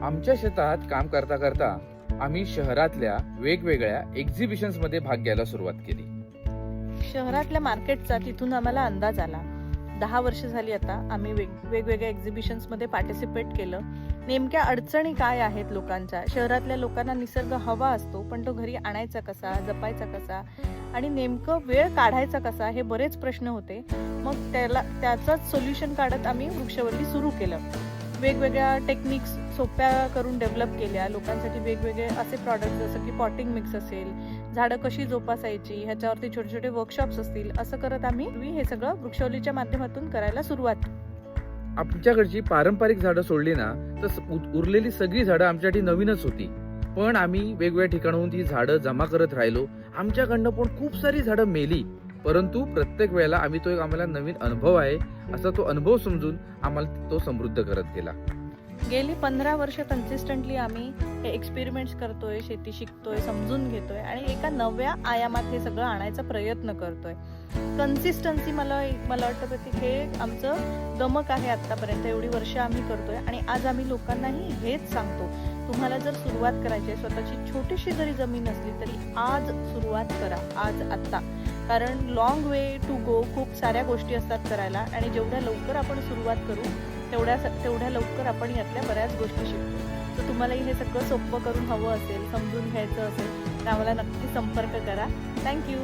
आमच्या शेतात काम करता करता आम्ही शहरातल्या वेगवेगळ्या एक्झिबिशन्स मध्ये भाग घ्यायला सुरुवात केली. शहरातल्या मार्केटचा तिथून आम्हाला अंदाज आला. 10 वर्ष झाली आता आम्ही वेगवेगळ्या एक्झिबिशन्समध्ये पार्टिसिपेट केलं. नेमक्या अडचणी काय आहेत लोकांच्या. शहरातल्या लोकांना निसर्ग हवा असतो, पण तो घरी आणायचा कसा, जपायचा कसा आणि नेमकं वेळ काढायचा कसा, हे बरेच प्रश्न होते. मग त्याचंच सोल्युशन काढत आम्ही वृक्षवल्ली सुरू केलं. वेगवेगळ्या टेक्निक्स सोप्या करून डेव्हलप केल्या. लोकांसाठी वेगवेगळे असे प्रॉडक्ट जसं की पॉटिंग मिक्स असेल, झाडं कशी जोपासायची ह्याच्यावरती छोटे छोटे वर्कशॉप्स असतील, असं करत आम्ही हे सगळं वृक्षवल्लीच्या माध्यमातून करायला सुरुवात. आमच्याकडची पारंपरिक झाडं सोडली ना तर उरलेली सगळी झाडं आमच्यासाठी नवीनच होती. पण आम्ही वेगवेगळ्या ठिकाणाहून ती झाडं जमा करत राहिलो. आमच्याकडनं पण खूप सारी झाडं मेली, परंतु प्रत्येक वेळेला आम्हाला नवीन अनुभव आहे असा तो अनुभव समजून आम्हाला तो समृद्ध करत गेला. गेली 15 वर्ष कन्सिस्टंटली आम्ही हे एक्सपेरिमेंट्स करतोय, शेती शिकतोय, समजून घेतोय आणि एका नव्या आयामात हे सगळं आणायचा प्रयत्न करतोय. कन्सिस्टन्सी मला वाटतं की हे आमचं गमक आहे. आतापर्यंत एवढी वर्ष आम्ही करतोय आणि आज आम्ही लोकांनाही हेच सांगतो, तुम्हाला जर सुरुवात करायची आहे, स्वतःची छोटीशी जरी जमीन असली तरी आज सुरुवात करा, आज आत्ता. कारण लॉंग वे टू गो, खूप साऱ्या गोष्टी असतात करायला आणि जेवढ्या लवकर आपण सुरुवात करू तेवढ्या लवकर आपण यातल्या बऱ्याच गोष्टी शिकतो. तर तुम्हालाही हे सगळं सोपं करून हवं असेल, समजून घ्यायचं असेल तर आम्हाला नक्की संपर्क करा. थँक्यू.